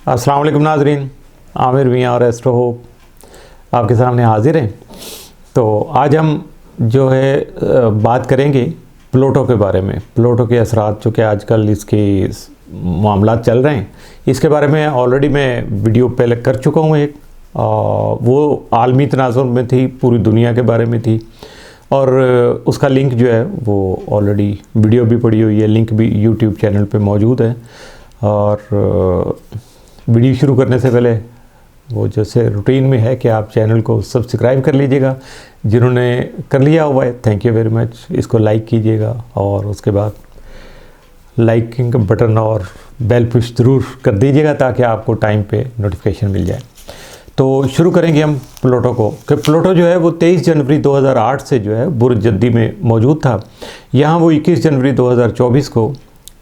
अस्सलाम वालेकुम नाज़रीन, आमिर मियां और एस्ट्रो होप आपके सामने हाजिर हैं। तो आज हम जो है बात करेंगे प्लूटो के बारे में। प्लूटो के असरात जो कि आजकल इसके मामला चल रहे हैं, इसके बारे में ऑलरेडी मैं वीडियो पहले कर चुका हूँ एक, वो आलमी तनाज़ुर में थी, पूरी दुनिया के बारे में थी और उसका लिंक जो है वो ऑलरेडी वीडियो भी पड़ी हुई है, लिंक भी यूट्यूब चैनल पे मौजूद है। और वीडियो शुरू करने से पहले वो जैसे रूटीन में है कि आप चैनल को सब्सक्राइब कर लीजिएगा, जिन्होंने कर लिया हुआ है थैंक यू वेरी मच। इसको लाइक कीजिएगा और उसके बाद लाइकिंग का बटन और बेल पुश ज़रूर कर दीजिएगा ताकि आपको टाइम पे नोटिफिकेशन मिल जाए। तो शुरू करेंगे हम प्लूटो को कि प्लूटो जो है वो 23 जनवरी 2008 से जो है बुर्ज जद्दी में मौजूद था। यहाँ वो 21 जनवरी 2024 को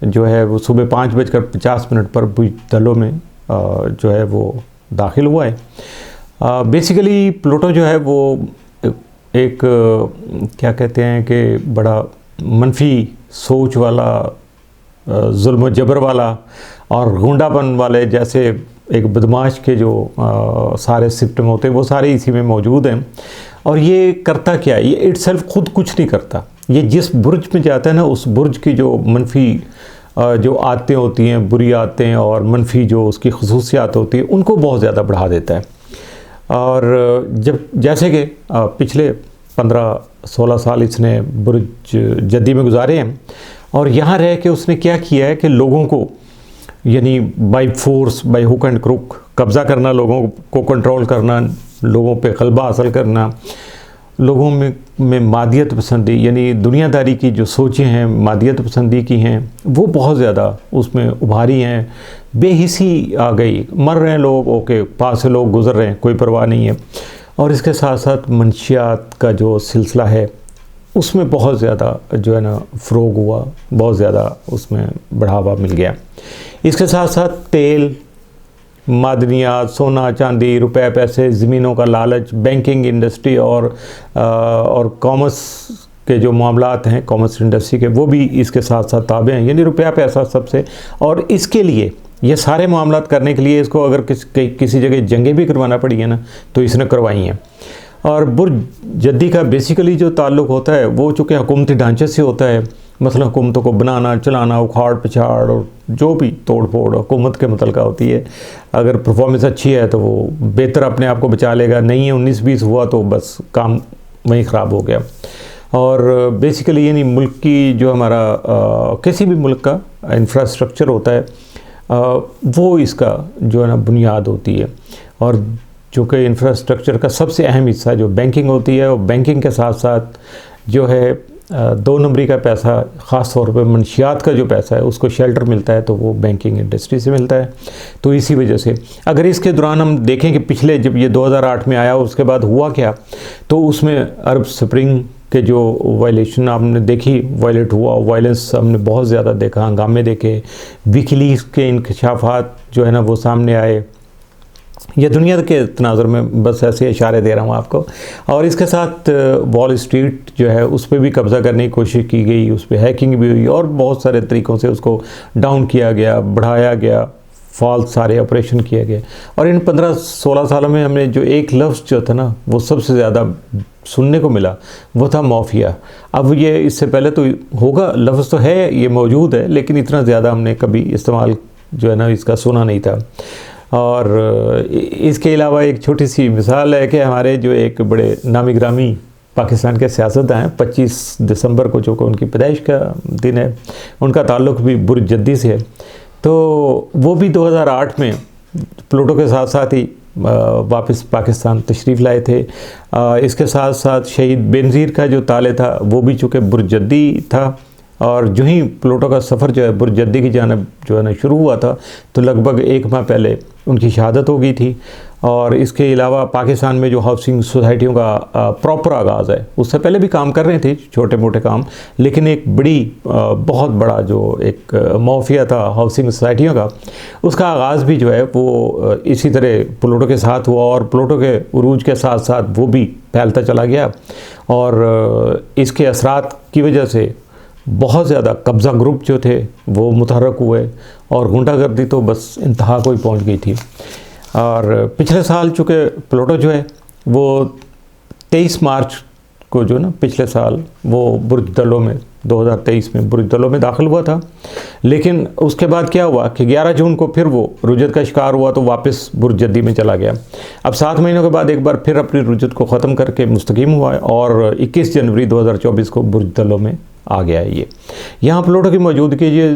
जो है वो सुबह 5:50 पर बुजदलो में जो है वो दाखिल हुआ है। बेसिकली प्लूटो जो है वो एक क्या कहते हैं कि बड़ा मनफी सोच वाला, जुल्म जबर वाला और गुंडापन वाले जैसे एक बदमाश के जो सारे सिम्टम होते हैं वो सारे इसी में मौजूद हैं। और ये करता क्या है, ये इटसेल्फ खुद कुछ नहीं करता। ये जिस बुर्ज में जाता है ना, उस बुर्ज की जो मनफी जो आदतें होती हैं, बुरी आदतें और मनफी जो उसकी खसूसियात होती हैं, उनको बहुत ज़्यादा बढ़ा देता है। और जब जैसे कि पिछले 15-16 साल इसने बुर्ज जद्दी में गुजारे हैं और यहाँ रह के उसने क्या किया है कि लोगों को यानी by force, by hook and crook कब्ज़ा करना, लोगों को कंट्रोल करना, लोगों पे गलबा हासिल करना, लोगों में मादियत पसंदी यानी दुनियादारी की जो सोचें हैं, मादियत पसंदी की हैं, वो बहुत ज़्यादा उसमें उभारी हैं। बेहिसी आ गई, मर रहे हैं लोग, ओके, पास से लोग गुज़र रहे हैं, कोई परवाह नहीं है। और इसके साथ साथ मंशियात का जो सिलसिला है उसमें बहुत ज़्यादा जो है ना फ़रोग हुआ, बहुत ज़्यादा उसमें बढ़ावा मिल गया। इसके साथ साथ तेल, मादनियात, सोना चांदी, रुपए पैसे, ज़मीनों का लालच, बैंकिंग इंडस्ट्री और कॉमर्स के जो मामलात हैं, कॉमर्स इंडस्ट्री के, वो भी इसके साथ साथ ताबे हैं, यानी रुपया पैसा सबसे। और इसके लिए ये सारे मामलात करने के लिए इसको अगर किसी जगह जंगें भी करवाना पड़ी है ना, तो इसने करवाई हैं। और बुर्ज जद्दी का बेसिकली जो ताल्लुक़ होता है वो चूँकि हुकूमती ढांचे से होता है, मतलब हुकूमतों को बनाना, चलाना, उखाड़ पिछाड़ और जो भी तोड़ फोड़ हुकूमत के मुतलका होती है। अगर परफॉर्मेंस अच्छी है तो वो बेहतर अपने आप को बचा लेगा, नहीं है 19-20 हुआ तो बस काम वहीं ख़राब हो गया। और बेसिकली यानी मुल्क की जो हमारा किसी भी मुल्क का इंफ्रास्ट्रक्चर होता है वो इसका जो है ना बुनियाद होती है। और जो कि इंफ्रास्ट्रक्चर का सबसे अहम हिस्सा जो बैंकिंग होती है, और बैंकिंग के साथ साथ जो है 2 नंबरी का पैसा, ख़ास तौर पे मंशियात का जो पैसा है उसको शेल्टर मिलता है तो वो बैंकिंग इंडस्ट्री से मिलता है। तो इसी वजह से अगर इसके दौरान हम देखें कि पिछले जब ये 2008 में आया उसके बाद हुआ क्या, तो उसमें अरब स्प्रिंग के जो वायलेशन आपने देखी, वायलेट हुआ, वायलेंस हमने बहुत ज़्यादा देखा, हंगामे देखे, विकीलीक्स के इंकशाफात जो है ना वो सामने आए। ये दुनिया के तनाज़ुर में बस ऐसे इशारे दे रहा हूँ आपको। और इसके साथ वॉल स्ट्रीट जो है उस पर भी कब्ज़ा करने की कोशिश की गई, उस पर हैकिंग भी हुई और बहुत सारे तरीक़ों से उसको डाउन किया गया, बढ़ाया गया, फॉल्स सारे ऑपरेशन किया गया। और इन 15-16 सालों में हमने जो एक लफ्ज़ जो था ना वो सबसे ज़्यादा सुनने को मिला वो था माफिया। अब ये इससे पहले तो होगा, लफ्ज़ तो है, ये मौजूद है, लेकिन इतना ज़्यादा हमने कभी इस्तेमाल जो है ना इसका सुना नहीं था। और इसके अलावा एक छोटी सी मिसाल है कि हमारे जो एक बड़े नामी ग्रामी पाकिस्तान के सियासतदान हैं, 25 दिसंबर को जो कि उनकी पैदाइश का दिन है, उनका ताल्लुक़ भी बुर्ज जद्दी से है। तो वो भी 2008 में प्लूटो के साथ साथ ही वापस पाकिस्तान तशरीफ़ लाए थे। इसके साथ साथ शहीद बेनज़ीर का जो ताले था वो भी चूँकि बुर्ज जद्दी था। और जो ही प्लूटो का सफ़र जो है बुर्ज जद्दी की जानब जो है ना शुरू हुआ था, तो लगभग 1 माह पहले उनकी शहादत हो गई थी। और इसके अलावा पाकिस्तान में जो हाउसिंग सोसाइटियों का प्रॉपर आगाज़ है, उससे पहले भी काम कर रहे थे छोटे मोटे काम, लेकिन एक बड़ी बहुत बड़ा जो एक माफिया था हाउसिंग सोसाइटियों का, उसका आगाज़ भी जो है वो इसी तरह प्लूटो के साथ हुआ। और प्लूटो के उरूज के साथ साथ वो भी फैलता चला गया और इसके असरात की वजह से बहुत ज़्यादा कब्ज़ा ग्रुप जो थे वो मुतहर्रक हुए और गुंडागर्दी तो बस इंतहा को ही पहुँच गई थी। और पिछले साल चूँकि प्लूटो जो है वो 23 मार्च को जो ना पिछले साल वो बुर्ज दलों में 2023 में बुर्ज दलों में दाखिल हुआ था, लेकिन उसके बाद क्या हुआ कि 11 जून को फिर वो रुजत का शिकार हुआ तो वापस बुर्ज जद्दी में चला गया। अब 7 महीनों के बाद एक बार फिर अपनी रुजत को ख़त्म करके मुस्तकीम हुआ है और 21 जनवरी 2024 को बुर्ज दलों में आ गया है। ये यहाँ प्लूटो की मौजूदगी ये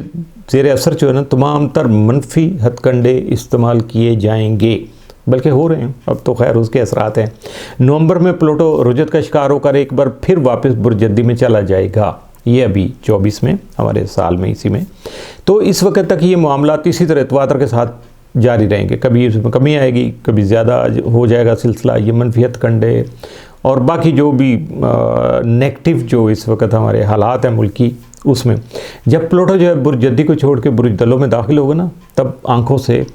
ज़ेर असर जो है ना तमाम तर मनफी हथकंडे इस्तेमाल किए जाएंगे, बल्कि हो रहे हैं, अब तो खैर उसके असरात हैं। नवंबर में प्लूटो रुजत का शिकार होकर एक बार फिर वापस बुर्ज जद्दी में चला जाएगा, ये अभी 24 में हमारे साल में इसी में। तो इस वक्त तक ये मामलात इसी तरह तवातर के साथ जारी रहेंगे, कभी इसमें कमी आएगी, कभी ज़्यादा हो जाएगा सिलसिला। ये मनफियत कंडे और बाकी जो भी नेगेटिव जो इस वक्त हमारे हालात हैं मुल्की, उसमें जब प्लूटो जो है बुर्ज जद्दी को छोड़ के बुर्ज दलों में दाखिल होगा ना, तब आँखों से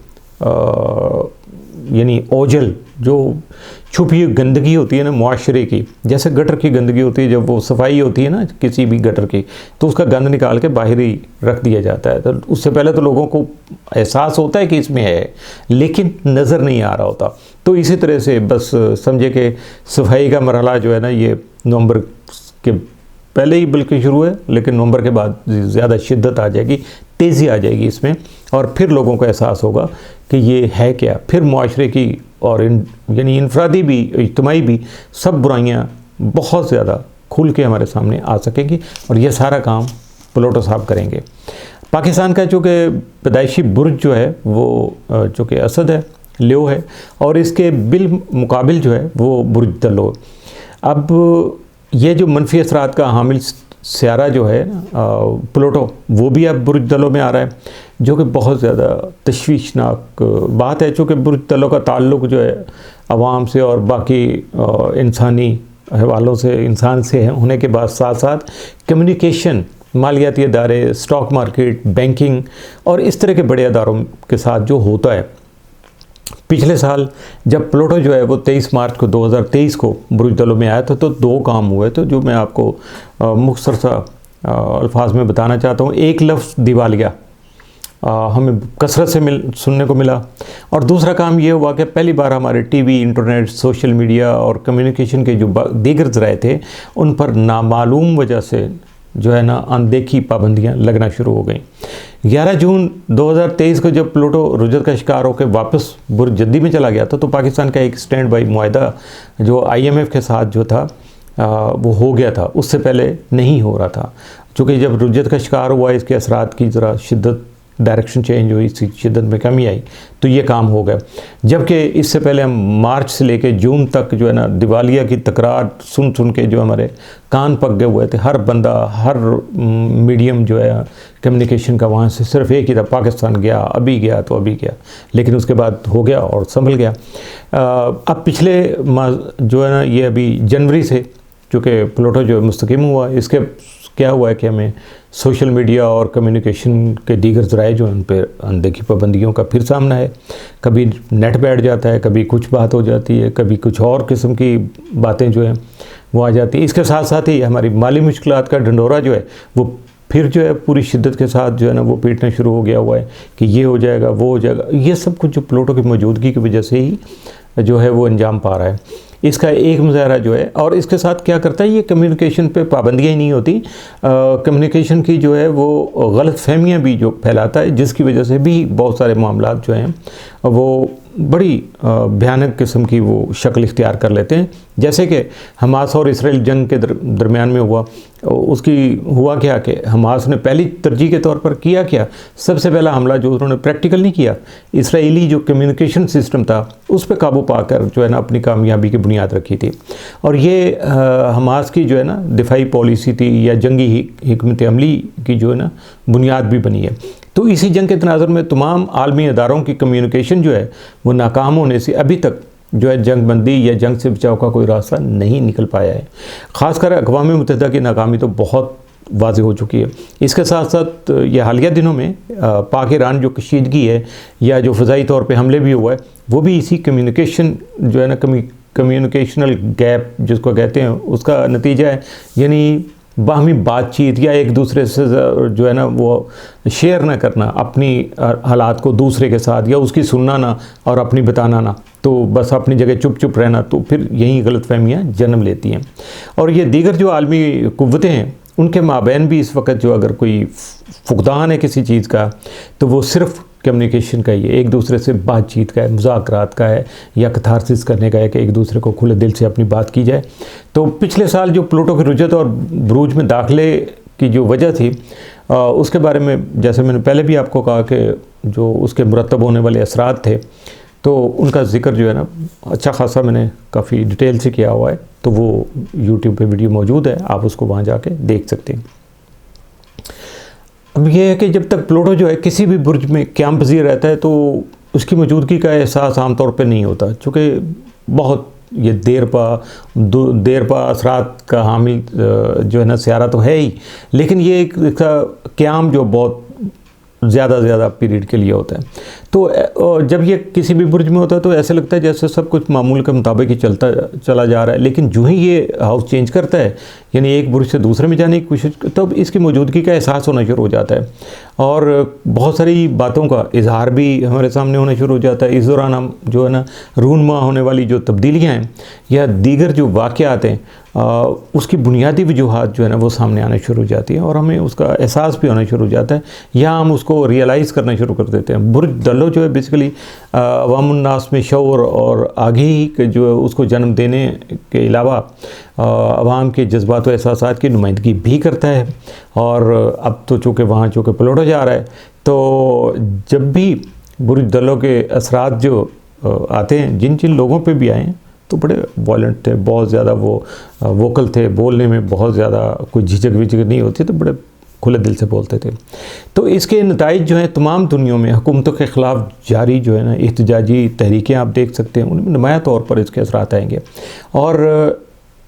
यानी ओझल जो छुपी हुई गंदगी होती है ना मुआशरे की, जैसे गटर की गंदगी होती है, जब वो सफाई होती है ना किसी भी गटर की, तो उसका गंद निकाल के बाहर ही रख दिया जाता है। तो उससे पहले तो लोगों को एहसास होता है कि इसमें है, लेकिन नज़र नहीं आ रहा होता। तो इसी तरह से बस समझे कि सफाई का मरहला जो है ना ये नवंबर के पहले ही बल्कि शुरू है, लेकिन नवंबर के बाद ज़्यादा शिद्दत आ जाएगी, तेज़ी आ जाएगी इसमें, और फिर लोगों को एहसास होगा कि ये है क्या। फिर मुआशरे की और यानी इनफरादी भी इज्तिमाई भी सब बुराइयाँ बहुत ज़्यादा खुल के हमारे सामने आ सकेंगी, और ये सारा काम प्लूटो साहब करेंगे। पाकिस्तान का चूँकि पैदाइशी बुर्ज जो है वो चूँकि असद है, लियो है, और इसके बिल मुकाबिल जो है वो बुर्ज दलो। अब ये जो मनफी असरात का हामिल स्यारा जो है प्लूटो, वो भी अब बुर्ज दलों में आ रहा है, जो कि बहुत ज़्यादा तशवीशनाक बात है। चूँकि बुर्ज दलों का ताल्लुक़ जो है आवाम से और बाकी इंसानी हवालों से, इंसान से होने के बाद साथ साथ कम्युनिकेशन, मालियाती अदारे, स्टॉक मार्केट, बैंकिंग और इस तरह के बड़े अदारों के साथ जो होता है। पिछले साल जब प्लूटो जो है वो 23 मार्च को 2023 को बुर्ज दलों में आया था, तो 2 काम हुए थे जो मैं आपको मुख्तसर सा अल्फाज में बताना चाहता हूँ। एक लफ्ज़ दिवालिया हमें कसरत से सुनने को मिला, और दूसरा काम ये हुआ कि पहली बार हमारे टीवी, इंटरनेट, सोशल मीडिया और कम्युनिकेशन के जो दीगर ज़राए थे उन पर नामालूम वजह से जो है ना अनदेखी पाबंदियां लगना शुरू हो गई। 11 जून 2023 को जब प्लूटो रुजत का शिकार होकर वापस बुर्ज जद्दी में चला गया था, तो पाकिस्तान का एक स्टैंड बाई मुआहदा जो IMF के साथ जो था वो हो गया था, उससे पहले नहीं हो रहा था। चूँकि जब रुजत का शिकार हुआ, इसके असरात की ज़रा शिद्दत, डायरेक्शन चेंज हुई, इसकी शिद्दत में कमी आई, तो ये काम हो गया। जबकि इससे पहले हम मार्च से लेके जून तक जो है ना दिवालिया की तकरार सुन सुन के जो हमारे कान पक गए हुए थे। हर बंदा, हर मीडियम जो है कम्युनिकेशन का वहाँ से सिर्फ एक ही था, पाकिस्तान गया, अभी गया तो अभी गया, लेकिन उसके बाद हो गया और संभल गया। अब पिछले जो है ना ये अभी जनवरी से चूँकि प्लूटो जो मुस्तकीम हुआ, इसके क्या हुआ है कि हमें सोशल मीडिया और कम्युनिकेशन के दीगर ज़राए जो उन पर अनदेखी पाबंदियों का फिर सामना है। कभी नेट बैठ जाता है, कभी कुछ बात हो जाती है, कभी कुछ और किस्म की बातें जो हैं वो आ जाती है। इसके साथ साथ ही हमारी माली मुश्किलात का ढंडोरा जो है वो फिर जो है पूरी शिद्दत के साथ जो है ना वो पीटना शुरू हो गया हुआ है कि ये हो जाएगा, वो हो जाएगा। ये सब कुछ जो प्लूटो की मौजूदगी की वजह से ही जो है वो अंजाम पा रहा है। इसका एक मुजाहरा जो है, और इसके साथ क्या करता है, ये कम्युनिकेशन पे पाबंदियाँ ही नहीं होती, कम्युनिकेशन की जो है वो गलत फहमियाँ भी जो फैलाता है, जिसकी वजह से भी बहुत सारे मामलात जो हैं वो बड़ी भयानक किस्म की वो शक्ल इख्तियार कर लेते हैं। जैसे कि हमास और इसराइल जंग के दरमियान में हुआ, उसकी हुआ क्या कि हमास ने पहली तरजीह के तौर पर किया क्या, सबसे पहला हमला जो उन्होंने प्रैक्टिकल नहीं किया, इसराइली जो कम्युनिकेशन सिस्टम था उस पर काबू पाकर जो है ना अपनी कामयाबी की बुनियाद रखी थी। और ये हमास की जो है ना दिफाई पॉलिसी थी या जंगी हिकमत अमली की जो है ना बुनियाद भी बनी है। तो इसी जंग के तनाज़ुर में तमाम आलमी अदारों की कम्युनिकेशन जो है वो नाकाम होने से अभी तक जो है जंग बंदी या जंग से बचाव का कोई रास्ता नहीं निकल पाया है। ख़ासकर अक़वाम मुत्तहिदा की नाकामी तो बहुत वाज़ेह हो चुकी है। इसके साथ साथ ये हालिया दिनों में पाक ईरान जो कशीदगी है या जो फ़ज़ाई तौर पे हमले भी हुआ है, वो भी इसी कम्युनिकेशन जो है ना कम्युनिकेशनल गैप जिसको कहते हैं उसका नतीजा है। यानी बाहमी बातचीत या एक दूसरे से जो है ना वो शेयर ना करना अपनी हालात को दूसरे के साथ, या उसकी सुनना ना और अपनी बताना ना, तो बस अपनी जगह चुप चुप रहना, तो फिर यही गलतफहमियाँ जन्म लेती हैं। और ये दीगर जो आलमी कुव्वतें हैं उनके माबैन भी इस वक्त जो अगर कोई फुकदान है किसी चीज़ का, तो वो सिर्फ कम्युनिकेशन का ही है, एक दूसरे से बातचीत का है, मुज़ाकरात का है, या कथारसिस करने का है कि एक दूसरे को खुले दिल से अपनी बात की जाए। तो पिछले साल जो प्लूटो की रुजत और बुरूज में दाखिले की जो वजह थी, उसके बारे में जैसे मैंने पहले भी आपको कहा कि जो उसके मुरतब होने वाले असरात थे, तो उनका ज़िक्र जो है ना अच्छा खासा मैंने काफ़ी डिटेल से किया हुआ है, तो वो यूट्यूब पे वीडियो मौजूद है, आप उसको वहाँ जाके देख सकते हैं। अब ये है कि जब तक प्लूटो जो है किसी भी बुर्ज में क़याम पज़ीर रहता है, तो उसकी मौजूदगी का एहसास आम तौर पे नहीं होता, चूँकि बहुत ये देर पा असरात का हामिल जो है ना सियारा तो है ही, लेकिन ये एक क़याम जो बहुत ज़्यादा पीरियड के लिए होता है। तो जब ये किसी भी बुर्ज में होता है तो ऐसे लगता है जैसे सब कुछ मामूल के मुताबिक ही चला जा रहा है, लेकिन जो ही ये हाउस चेंज करता है, यानी एक बुर्ज से दूसरे में जाने की कोशिश, तब इसकी मौजूदगी का एहसास होना शुरू हो जाता है और बहुत सारी बातों का इजहार भी हमारे सामने होना शुरू हो जाता है। इस दौरान हम जो है ना रूनमा होने वाली जो तब्दीलियाँ हैं या दीगर जो वाक़यात हैं, उसकी बुनियादी वजूहात जो है ना वो सामने आना शुरू हो जाती है और हमें उसका एहसास भी होना शुरू हो जाता है, या हम उसको रियलाइज़ करना शुरू कर देते हैं। बुर्ज दलो जो है बेसिकली अवामुन्नास में शऊर और आगाही जो है उसको जन्म देने के अलावा अवाम के जज्बात व एहसासात की नुमाइंदगी भी करता है। और अब तो चूँकि वहाँ चूँकि प्लूटो जा रहा है, तो जब भी बुर्ज दलो के असरात जो आते हैं, जिन जिन लोगों पे भी आए हैं, तो बड़े वॉयलेंट थे, बहुत ज़्यादा वो वोकल थे, बोलने में बहुत ज़्यादा कोई झिझक विझक नहीं होती, तो बड़े खुले दिल से बोलते थे। तो इसके नताइज जो हैं तमाम दुनिया में हुकूमतों के ख़िलाफ़ जारी जो है ना एहतजाजी तहरीकें आप देख सकते हैं, उनमें नुमायाँ तौर पर इसके असरात आएंगे। और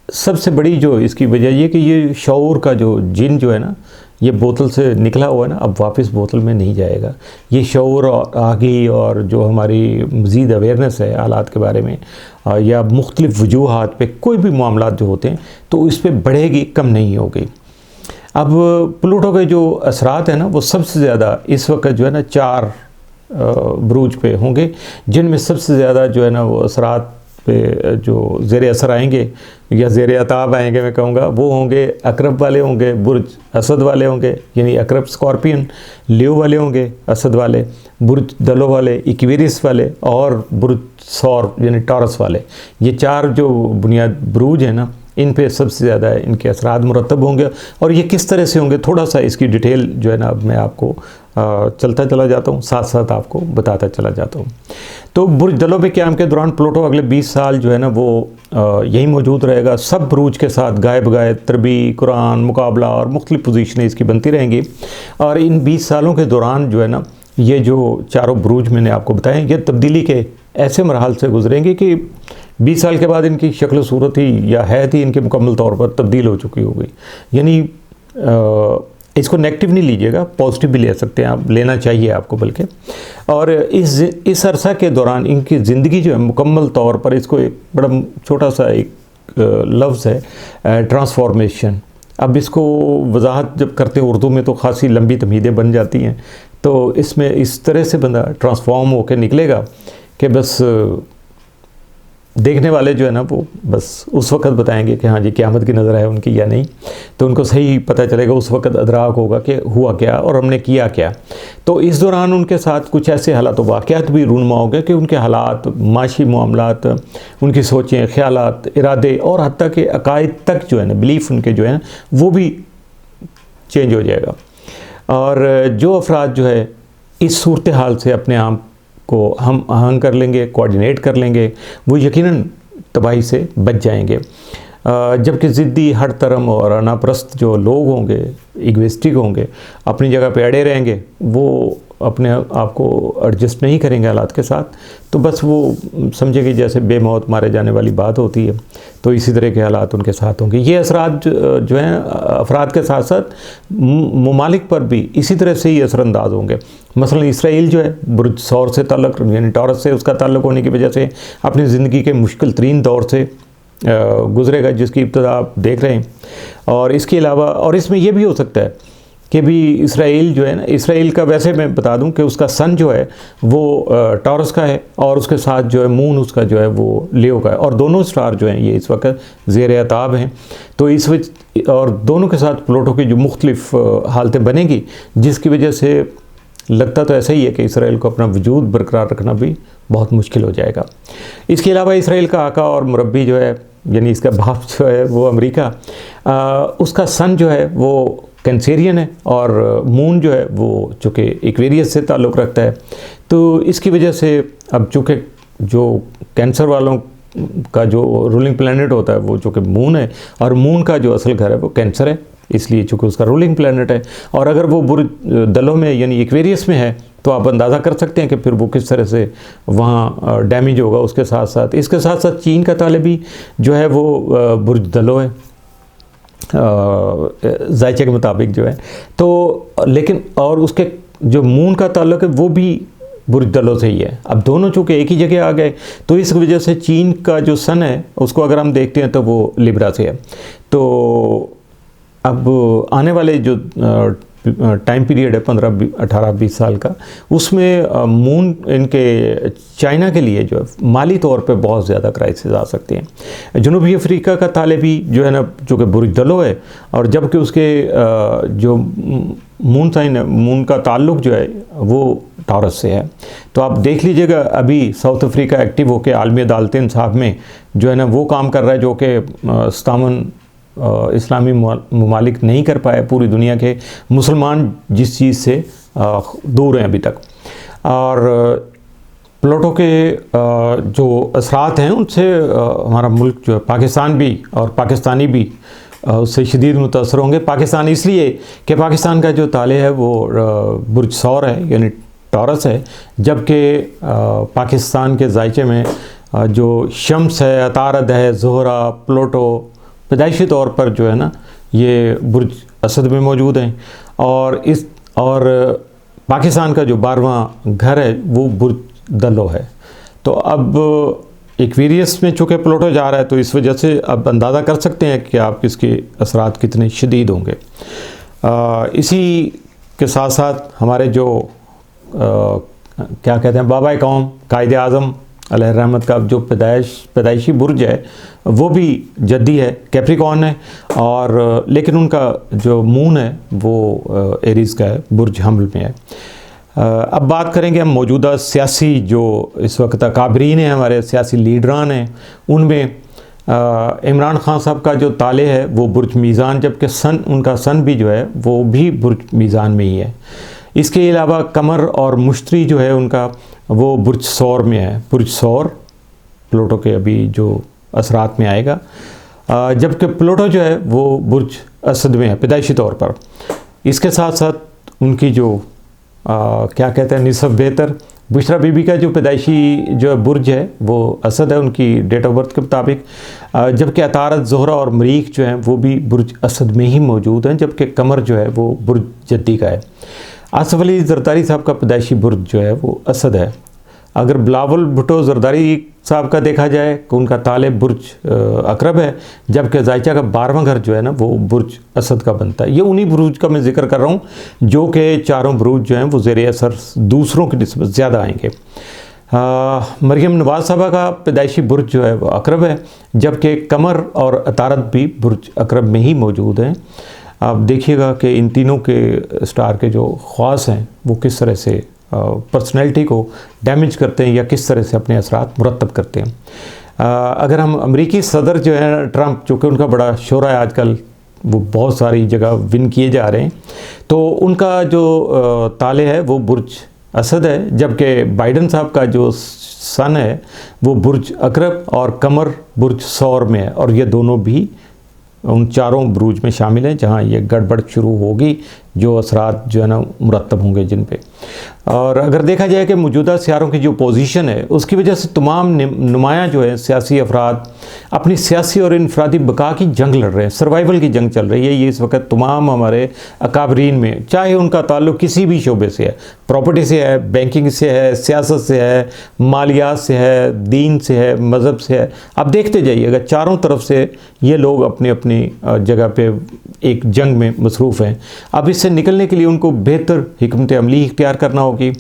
सबसे बड़ी जो इसकी वजह ये कि ये शऊर का जो जिन जो है ना, ये बोतल से निकला हुआ है ना, अब वापस बोतल में नहीं जाएगा। ये शऊर और आगे और जो हमारी मज़ीद अवेयरनेस है हालात के बारे में, या मुख्तलिफ़ वजूहात पे कोई भी मामलात जो होते हैं, तो इस पर बढ़ेगी, कम नहीं होगी। अब प्लूटो के जो असरात हैं ना, वो सबसे ज़्यादा इस वक्त जो है ना 4 बुरूज पे होंगे, जिनमें सबसे ज़्यादा जो है ना वो असरात पे जो ज़ेर असर आएंगे या ज़ेर अताब आएंगे, मैं कहूँगा, वो होंगे अकरब वाले होंगे, बुर्ज असद वाले होंगे, यानी अकरब स्कॉर्पियन, लियो वाले होंगे असद वाले, बुर्ज दलो वाले इक्वेरियस वाले, और बुर्ज सौर यानी टॉरस वाले। ये 4 जो बुनियाद बुरूज हैं ना, इन पे सबसे ज़्यादा इनके असरात मुरतब होंगे। और ये किस तरह से होंगे, थोड़ा सा इसकी डिटेल जो है ना अब मैं आपको चलता चला जाता हूँ, साथ साथ आपको बताता चला जाता हूँ। तो बुर्ज दलो पे क़याम के दौरान प्लूटो अगले 20 साल जो है ना वो यहीं मौजूद रहेगा। सब बुरूज के साथ गाय बगाए तरबी, कुरान, मुकाबला और मुख्तलिफ़ पोजीशनें इसकी बनती रहेंगी। और इन 20 सालों के दौरान जो है ना, ये जो चारों बुरूज मैंने आपको बताएं, ये तब्दीली के ऐसे मरहल से गुजरेंगे कि 20 साल के बाद इनकी शक्ल सूरत ही या हैत ही इनके मुकम्मल तौर पर तब्दील हो चुकी होगी। यानी इसको नेगेटिव नहीं लीजिएगा, पॉजिटिव भी ले सकते हैं आप, लेना चाहिए आपको बल्कि। और इस अरसा के दौरान इनकी ज़िंदगी जो है मुकम्मल तौर पर, इसको एक बड़ा छोटा सा एक लफ्ज़ है ट्रांसफॉर्मेशन। अब इसको वजाहत जब करते हैं उर्दू में तो ख़ासी लंबी तमहीदें बन जाती हैं, तो इसमें इस तरह से बंदा ट्रांसफॉर्म होकर निकलेगा कि बस देखने वाले जो है ना वो बस उस वक़्त बताएंगे कि हाँ जी क़यामत की नज़र है उनकी या नहीं, तो उनको सही पता चलेगा, उस वक़्त अदराक होगा कि हुआ क्या और हमने किया क्या। तो इस दौरान उनके साथ कुछ ऐसे हालात वाक़यात भी रूनमा हो गए कि उनके हालात, माशी मामलात, उनकी सोचें, ख़यालात, इरादे और हत्ता के अकायद तक जो है ना, बिलीफ उनके जो है ना, वो भी चेंज हो जाएगा। और जो अफराद जो है इस सूरत हाल से अपने आप को हम आहंग कर लेंगे, कोऑर्डिनेट कर लेंगे, वो यकीनन तबाही से बच जाएंगे। जबकि ज़िद्दी, हर तरम और अनापरस्त जो लोग होंगे, इगोइस्टिक होंगे, अपनी जगह पे अड़े रहेंगे, वो अपने आप को एडजस्ट नहीं करेंगे हालात के साथ, तो बस वो समझे कि जैसे बेमौत मारे जाने वाली बात होती है, तो इसी तरह के हालात उनके साथ होंगे। ये असरात जो हैं अफराद के साथ साथ ममालिक पर भी इसी तरह से ही असरअंदाज होंगे। मसलन इसराइल जो है बुर्ज सौर से ताल्लुक़ यानी टॉरस से उसका ताल्लुक़ होने की वजह से अपनी ज़िंदगी के मुश्किल तरीन दौर से गुजरेगा, जिसकी इब्तिदा आप देख रहे हैं। और इसके अलावा और इसमें यह भी हो सकता है कि भी इसराइल जो है ना, इसराइल का वैसे मैं बता दूं कि उसका सन जो है वो टॉरस का है और उसके साथ जो है मून उसका जो है वो लियो का है, और दोनों स्टार जो हैं ये इस वक्त ज़ेर अताब हैं। तो इस वजह और दोनों के साथ प्लूटो की जो मुख्तलिफ हालतें बनेंगी, जिसकी वजह से लगता तो ऐसा ही है कि इसराइल को अपना वजूद बरकरार रखना भी बहुत मुश्किल हो जाएगा। इसके अलावा इसराइल का आका और मुरब्बी जो है, यानी इसका बाप जो है वो अमेरिका, उसका सन जो है वो कैंसेरियन है और मून जो है वो चूँकि एक्वेरियस से ताल्लुक़ रखता है। तो इसकी वजह से अब चूँकि जो कैंसर वालों का जो रूलिंग प्लैनेट होता है वो चूँकि मून है, और मून का जो असल घर है वो कैंसर है, इसलिए चूँकि उसका रूलिंग प्लैनेट है। और अगर वो बुर्ज दलों में यानी एक्वेरियस में है तो आप अंदाज़ा कर सकते हैं कि फिर वो किस तरह से वहाँ डैमेज होगा। उसके साथ साथ इसके साथ साथ चीन का ताले भी जो है वो बुर्ज दलों है जायचे के मुताबिक जो है। तो लेकिन और उसके जो मून का ताल्लुक है वो भी बुर्ज दलों से ही है। अब दोनों चूँकि एक ही जगह आ गए, तो इस वजह से चीन का जो सन है उसको अगर हम देखते हैं तो वो लिब्रा से है। तो अब आने वाले जो टाइम पीरियड है 18-20 साल का, उसमें मून इनके चाइना के लिए जो है माली तौर पे बहुत ज़्यादा क्राइसिस आ सकते हैं। जनूबी अफ्रीका का ताले भी जो है ना, जो कि बुर्ज दलो है, और जबकि उसके जो मून साइन है, मून का ताल्लुक जो है वो टॉरस से है। तो आप देख लीजिएगा अभी साउथ अफ्रीका एक्टिव होकर आलमी अदालत इंसाफ में जो है ना वो काम कर रहा है, जो कि सतावन इस्लामी ममालिक नहीं कर पाए। पूरी दुनिया के मुसलमान जिस चीज़ से दूर हैं अभी तक। और प्लूटो के जो असरात हैं उनसे हमारा मुल्क जो है पाकिस्तान भी और पाकिस्तानी भी उससे शदीद मुतासर होंगे। पाकिस्तान इसलिए कि पाकिस्तान का जो ताले है वो बुर्ज सौर है यानी टॉरस है, जबकि पाकिस्तान के जायचे में जो शम्स है, अतारद है, ज़ोहरा, प्लूटो पैदाइशी तौर पर जो है ना ये बुर्ज असद में मौजूद हैं। और पाकिस्तान का जो 12वां घर है वो बुर्ज दलो है। तो अब एक्वेरियस में चूँकि प्लूटो जा रहा है, तो इस वजह से अब अंदाज़ा कर सकते हैं कि आप इसके असरात कितने शदीद होंगे। इसी के साथ साथ हमारे जो क्या कहते हैं बाबा कौम कायद आज़म अलैहि रहमत का जो पैदाइशी बुर्ज है वो भी जद्दी है, कैप्रिकॉर्न है, और लेकिन उनका जो मून है वो एरीज़ का है, बुर्ज हमल में है। अब बात करेंगे हम मौजूदा सियासी जो इस वक्त अकाबरीन हैं, हमारे सियासी लीडरान हैं, उनमें इमरान खान साहब का जो ताले है वो बुर्ज मीज़ान, जबकि उनका सन भी जो है वो भी बुर्ज मीज़ान में ही है। इसके अलावा कमर और मुश्तरी जो है उनका वो बुर्ज सौर में है। बुर्ज सौर प्लूटो के अभी जो असरात में आएगा, जबकि प्लूटो जो है वो बुर्ज असद में है पैदाइशी तौर पर। इसके साथ साथ उनकी जो क्या कहते हैं निस्ब बेहतर बुशरा बीबी का जो पैदाइशी जो बुर्ज है वो असद है उनकी डेट ऑफ बर्थ के मुताबिक, जबकि अतारत, ज़ोहरा और मरीख जो हैं वो भी बुर्ज असद में ही मौजूद हैं, जबकि कमर जो है वो बुर्ज जद्दी का है। आसफ अली ज़रदारी साहब का पैदाइशी बुर्ज जो है वो असद है। अगर बिलावल भुट्टो ज़रदारी साहब का देखा जाए कि उनका ताले बुर्ज अकरब है, जबकि जायचा का 12वां घर जो है ना वो बुर्ज असद का बनता है। ये उन्हीं बुरूज का मैं जिक्र कर रहा हूँ जो कि चारों बुरूज जो हैं वो ज़ेर असर दूसरों की निस्बत ज़्यादा आएंगे। मरियम नवाज़ साहबा का पैदाइशी बुर्ज जो है वो अकरब है, जबकि कमर और अतारत भी बुर्ज अकरब में ही मौजूद हैं। आप देखिएगा कि इन तीनों के स्टार के जो ख्वास हैं वो किस तरह से पर्सनैलिटी को डैमेज करते हैं या किस तरह से अपने असरात मुरतब करते हैं। अगर हम अमेरिकी सदर जो है ट्रंप, चूँकि उनका बड़ा शोरा है आजकल, वो बहुत सारी जगह विन किए जा रहे हैं, तो उनका जो ताले है वो बुर्ज असद है, जबकि बाइडन साहब का जो सन है वो बुर्ज अकरब और कमर बुर्ज सौर में है। और ये दोनों भी उन चारों बुरूज में शामिल हैं जहां ये गड़बड़ शुरू होगी जो असरात जो है ना मुरतब होंगे जिन पे। और अगर देखा जाए कि मौजूदा सियारों की जो पोजीशन है उसकी वजह से तमाम नुमायाँ जो है सियासी अफराद अपनी सियासी और इनफरादी बका की जंग लड़ रहे हैं, सर्वाइवल की जंग चल रही है। ये इस वक्त तमाम हमारे अकाबरीन में, चाहे उनका ताल्लुक किसी भी शोबे से है, प्रॉपर्टी से है, बैंकिंग से है, सियासत से है, मालियात से है, दीन से है, मज़हब से है, आप देखते जाइएगा चारों तरफ से ये लोग अपनी अपनी जगह पे एक जंग में मसरूफ़ हैं। अब इससे निकलने के लिए उनको बेहतर हिकमत अमली इख्तियार करना होगी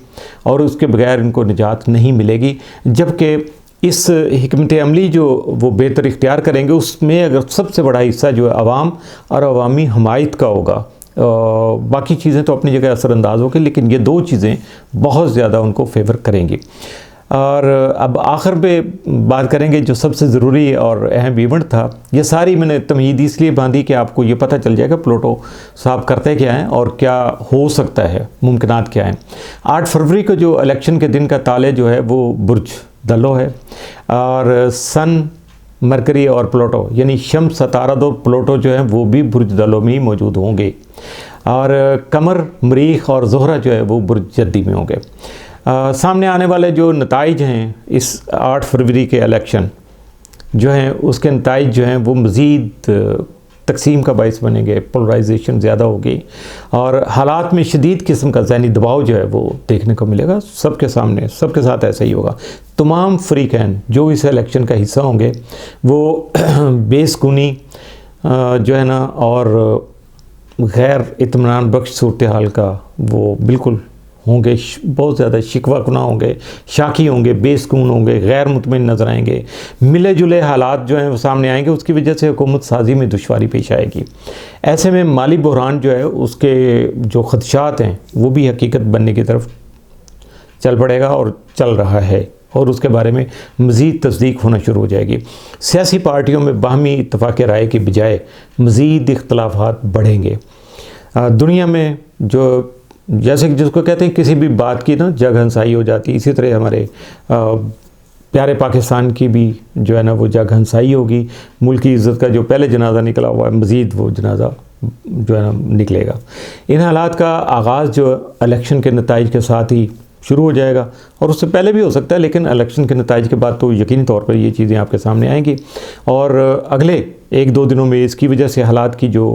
और उसके बगैर इनको निजात नहीं मिलेगी। जबकि इस हिकमत अमली जो वो बेहतर इख्तियार करेंगे उसमें अगर सबसे बड़ा हिस्सा जो है अवाम और अवामी हमायत का होगा, बाकी चीज़ें तो अपनी जगह असरअंदाज होगी, लेकिन ये दो चीज़ें बहुत ज़्यादा उनको फेवर करेंगी। और अब आखिर पे बात करेंगे जो सबसे ज़रूरी और अहम इवेंट था। ये सारी मैंने तमहीद इसलिए बांधी कि आपको ये पता चल जाएगा प्लूटो साहब करते क्या हैं और क्या हो सकता है, मुमकिनात क्या हैं। 8 फरवरी को जो इलेक्शन के दिन का ताले जो है वो बुर्ज दलो है और सन, मरकरी और प्लूटो यानी शम्स, सतारद और प्लूटो जो है वो भी बुर्ज दलो में ही मौजूद होंगे और कमर, मरीख और ज़ोहरा जो है वो बुर्ज जद्दी में होंगे। सामने आने वाले जो नताइज हैं इस 8 फरवरी के इलेक्शन जो हैं उसके नताइज जो हैं वो मज़ीद तकसीम का बाइस बनेंगे, पोलराइजेशन ज़्यादा होगी और हालात में शदीद किस्म का ज़हनी दबाव जो है वो देखने को मिलेगा। सबके सामने, सबके साथ ऐसा ही होगा। तमाम फ़रीक़ैन जो इस इलेक्शन का हिस्सा होंगे वो बेसुकूनी जो है ना और गैर इत्मीनान बख्श सूरत हाल का वो बिल्कुल होंगे, बहुत ज़्यादा शिकवा कुना होंगे, शाकी होंगे, बेसकून होंगे, गैर मुतमिन नज़र आएंगे। मिले जुले हालात जो हैं वो सामने आएंगे, उसकी वजह से हुकूमत साजी में दुश्वारी पेश आएगी। ऐसे में माली बहरान जो है उसके जो खदशात हैं वो भी हकीकत बनने की तरफ चल पड़ेगा और चल रहा है और उसके बारे में मज़ीद तस्दीक होना शुरू हो जाएगी। सियासी पार्टियों में बाहमी इत्तफ़ाक़ राय के बजाय मज़ीद इख्तलाफात बढ़ेंगे। दुनिया में जो जैसे कि जिसको कहते हैं किसी भी बात की ना जग हंसाई हो जाती है, इसी तरह हमारे प्यारे पाकिस्तान की भी जो है ना वो जग हंसाई होगी। मुल्क की इज़्ज़त का जो पहले जनाजा निकला हुआ है मज़ीद वो जनाजा जो है ना निकलेगा। इन हालात का आगाज़ जो इलेक्शन के नताइज के साथ ही शुरू हो जाएगा और उससे पहले भी हो सकता है, लेकिन इलेक्शन के नताइज के बाद तो यकीनी तौर पर ये चीज़ें आपके सामने आएंगी और अगले 1-2 दिनों में इसकी वजह से हालात की जो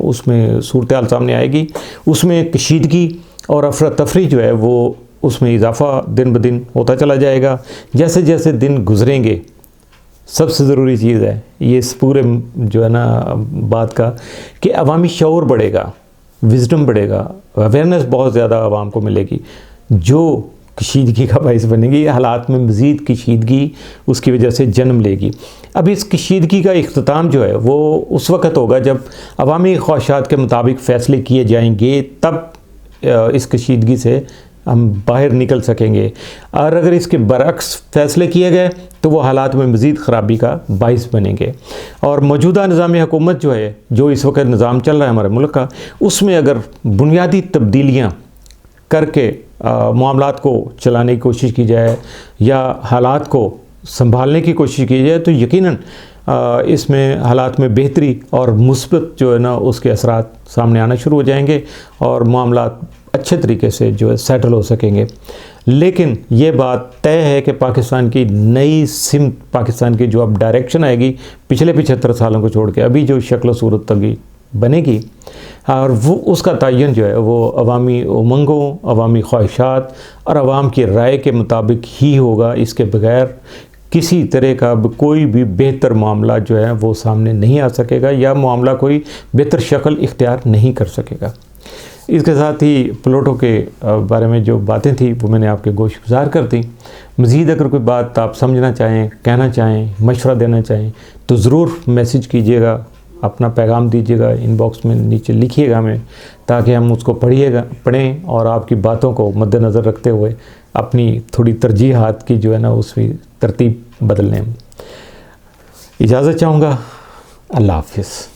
उसमें सूरत हाल सामने आएगी उसमें कशीदगी और अफरा तफरी जो है वो उसमें इजाफ़ा दिन ब दिन होता चला जाएगा। जैसे जैसे दिन गुजरेंगे सबसे ज़रूरी चीज़ है ये इस पूरे जो है ना बात का कि अवामी शऊर बढ़ेगा, विज़डम बढ़ेगा, अवेयरनेस बहुत ज़्यादा आवाम को मिलेगी जो कशीदगी का बाइस बनेगी। हालात में मज़ीद कशीदगी उसकी वजह से जन्म लेगी। अब इस कशीदगी का इख्तिताम जो है वो उस वक़्त होगा जब अवामी ख्वाहिशात के मुताबिक फ़ैसले किए जाएंगे, तब इस कशीदगी से हम बाहर निकल सकेंगे। और अगर इसके बरअक्स फ़ैसले किए गए तो वो हालात में मज़ीद ख़राबी का बाइस बनेंगे। और मौजूदा निज़ाम हुकूमत जो है, जो इस वक्त निज़ाम चल रहा है हमारे मुल्क का, उसमें अगर बुनियादी तब्दीलियाँ करके मामलात को चलाने की कोशिश की जाए या हालात को संभालने की कोशिश की जाए तो यकीनन इसमें हालात में बेहतरी और मुस्बत जो है ना उसके असरात सामने आना शुरू हो जाएंगे और मामलात अच्छे तरीके से जो है सेटल हो सकेंगे। लेकिन ये बात तय है कि पाकिस्तान की नई सिमत, पाकिस्तान की जो अब डायरेक्शन आएगी पिछले 75 सालों को छोड़ के अभी जो शक्ल सूरत तक बनेगी और वो उसका तयन जो है वो अवामी उमंगों, अवामी ख्वाहिशात और अवाम की राय के मुताबिक ही होगा। इसके बगैर किसी तरह का कोई भी बेहतर मामला जो है वो सामने नहीं आ सकेगा या मामला कोई बेहतर शक्ल इख्तियार नहीं कर सकेगा। इसके साथ ही प्लूटो के बारे में जो बातें थी वो मैंने आपके गोशगुजार कर दी। मज़ीद अगर कोई बात आप समझना चाहें, कहना चाहें, मशवरा देना चाहें तो ज़रूर मैसेज कीजिएगा, अपना पैगाम दीजिएगा, इनबॉक्स में नीचे लिखिएगा हमें, ताकि हम उसको पढ़ें और आपकी बातों को मद्देनज़र रखते हुए अपनी थोड़ी तरजीहात की जो है ना उसकी तरतीब बदल लें। इजाज़त चाहूँगा। अल्लाह हाफ़िज़।